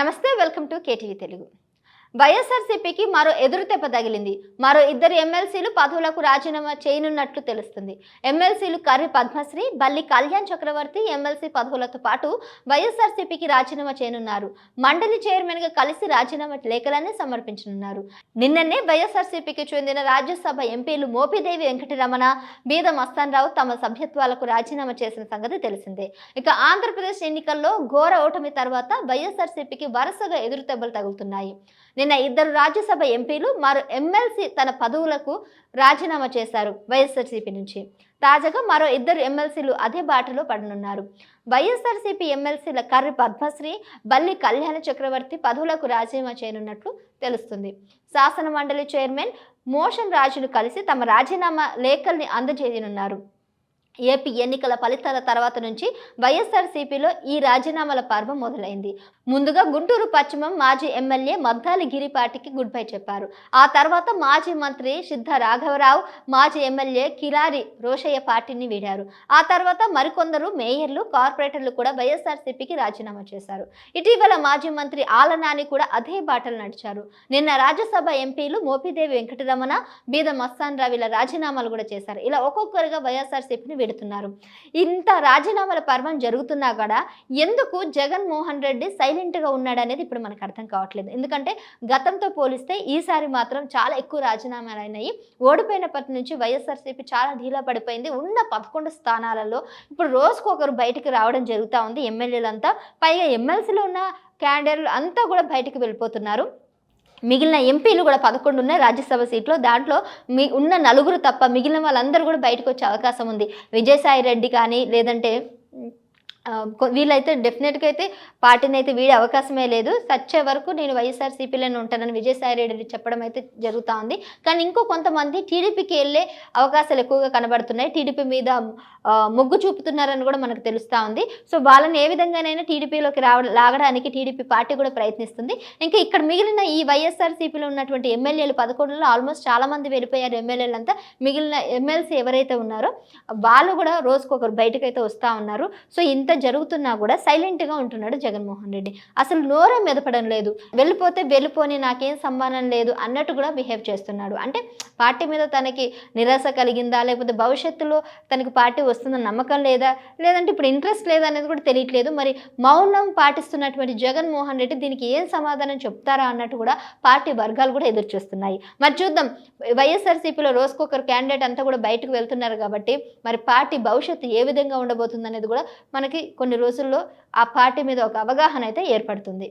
నమస్తే, welcome to KTV Telugu. వైఎస్ఆర్సీపీకి మరో ఎదురుదెబ్బ తగిలింది. మరో ఇద్దరు ఎమ్మెల్సీలు పదవులకు రాజీనామా చేయనున్నట్లు తెలుస్తుంది. ఎమ్మెల్సీలు కర్రి పద్మశ్రీ, బల్లి కళ్యాణ్ చక్రవర్తి ఎమ్మెల్సీ పదవులతో పాటు వైఎస్ఆర్సీపీకి రాజీనామా చేయనున్నారు. మండలి చైర్మన్ గా కలిసి రాజీనామా లేఖలన్నీ సమర్పించనున్నారు. నిన్ననే వైఎస్ఆర్సీపీకి చెందిన రాజ్యసభ ఎంపీలు మోపిదేవి వెంకటరమణ, బీద మస్తాన్రావు తమ సభ్యత్వాలకు రాజీనామా చేసిన సంగతి తెలిసిందే. ఇక ఆంధ్రప్రదేశ్ ఎన్నికల్లో ఘోర ఓటమి తర్వాత వైఎస్ఆర్సీపీకి వరుసగా ఎదురుదెబ్బలు తగులుతున్నాయి. నిన్న ఇద్దరు రాజ్యసభ ఎంపీలు, మరో ఎమ్మెల్సీ తన పదవులకు రాజీనామా చేశారు వైఎస్ఆర్సీపీ నుంచి. తాజాగా మరో ఇద్దరు ఎమ్మెల్సీలు అదే బాటలో పడనున్నారు. వైఎస్ఆర్సీపీ ఎమ్మెల్సీల కర్రి పద్మశ్రీ, బల్లి కళ్యాణ చక్రవర్తి పదవులకు రాజీనామా చేయనున్నట్లు తెలుస్తుంది. శాసన మండలి చైర్మన్ మోషన్ రాజును కలిసి తమ రాజీనామా లేఖల్ని అందజేయనున్నారు. ఏపీ ఎన్నికల ఫలితాల తర్వాత నుంచి వైఎస్ఆర్సీపీలో ఈ రాజీనామాల పర్వం మొదలైంది. ముందుగా గుంటూరు పశ్చిమం మాజీ ఎమ్మెల్యే మద్దాలి గిరిపాటికి గుడ్ బై చెప్పారు. ఆ తర్వాత మాజీ మంత్రి సిద్ధ రాఘవరావు, మాజీ ఎమ్మెల్యే కిలారి రోషయ్య పార్టీని వీడారు. ఆ తర్వాత మరికొందరు మేయర్లు, కార్పొరేటర్లు కూడా వైఎస్ఆర్సీపీకి రాజీనామా చేశారు. ఇటీవల మాజీ మంత్రి ఆలనాని కూడా అదే బాటలు నడిచారు. నిన్న రాజ్యసభ ఎంపీలు మోపిదేవి వెంకటరమణ, బీద మస్తాన్ రావు రాజీనామాలు కూడా చేశారు. ఇలా ఒక్కొక్కరుగా వైఎస్ఆర్సీపీని వెడుతున్నారు. ఇంత రాజీనామాల పర్వం జరుగుతున్నా కూడా ఎందుకు జగన్మోహన్ రెడ్డి సైలెంట్ గా ఉన్నాడు అనేది ఇప్పుడు మనకు అర్థం కావట్లేదు. ఎందుకంటే గతంతో పోలిస్తే ఈసారి మాత్రం చాలా ఎక్కువ రాజీనామాలు అయినాయి. ఓడిపోయినప్పటి నుంచి వైఎస్ఆర్సీపీ చాలా ఢీలా పడిపోయింది. ఉన్న 11 స్థానాలలో ఇప్పుడు రోజుకొకరు బయటికి రావడం జరుగుతూ ఉంది. ఎమ్మెల్యేలంతా, పైగా ఎమ్మెల్సీలో ఉన్న క్యాండిడేట్లు అంతా కూడా బయటికి వెళ్ళిపోతున్నారు. మిగిలిన ఎంపీలు కూడా 11 ఉన్నాయి రాజ్యసభ సీట్లో. దాంట్లో ఉన్న నలుగురు తప్ప మిగిలిన వాళ్ళందరూ కూడా బయటకు వచ్చే అవకాశం ఉంది. విజయసాయి రెడ్డి కానీ, లేదంటే వీళ్ళైతే డెఫినెట్గా అయితే పార్టీని అయితే వీడే అవకాశమే లేదు. సచ్చే వరకు నేను వైఎస్ఆర్సీపీలోనే ఉంటానని విజయసాయి రెడ్డి చెప్పడం అయితే జరుగుతూ ఉంది. కానీ ఇంకో కొంతమంది టీడీపీకి వెళ్ళే అవకాశాలు ఎక్కువగా కనబడుతున్నాయి. టీడీపీ మీద మొగ్గు చూపుతున్నారని కూడా మనకు తెలుస్తూ ఉంది. సో వాళ్ళని ఏ విధంగానైనా టీడీపీలోకి లాగడానికి టీడీపీ పార్టీ కూడా ప్రయత్నిస్తుంది. ఇంకా ఇక్కడ మిగిలిన ఈ వైఎస్ఆర్సీపీలో ఉన్నటువంటి ఎమ్మెల్యేలు 11లో ఆల్మోస్ట్ చాలా మంది వెళ్ళిపోయారు. ఎమ్మెల్యేలంతా మిగిలిన ఎమ్మెల్సీ ఎవరైతే ఉన్నారో వాళ్ళు కూడా రోజుకొకరు బయటకైతే వస్తూ ఉన్నారు. సో ఇంత జరుగుతున్నా కూడా సైలెంట్గా ఉంటున్నాడు జగన్మోహన్ రెడ్డి. అసలు నోరే మెదపడం లేదు. వెళ్ళిపోతే వెళ్ళిపోని, నాకేం సంబంధం లేదు అన్నట్టు కూడా బిహేవ్ చేస్తున్నాడు. అంటే పార్టీ మీద తనకి నిరాశ కలిగిందా, లేకపోతే భవిష్యత్తులో తనకి పార్టీ వస్తుందని నమ్మకం లేదా, లేదంటే ఇప్పుడు ఇంట్రెస్ట్ లేదా అనేది కూడా తెలియట్లేదు. మరి మౌనం పాటిస్తున్నటువంటి జగన్మోహన్ రెడ్డి దీనికి ఏం సమాధానం చెప్తారా అన్నట్టు కూడా పార్టీ వర్గాలు కూడా ఎదురు చూస్తున్నాయి. మరి చూద్దాం, వైఎస్ఆర్సీపీలో రోజుకొకరు క్యాండిడేట్ అంతా కూడా బయటకు వెళ్తున్నారు కాబట్టి మరి పార్టీ భవిష్యత్తు ఏ విధంగా ఉండబోతుంది అనేది కూడా మనకి కొన్ని రోజుల్లో ఆ పార్టీ మీద ఒక అవగాహన అయితే ఏర్పడుతుంది.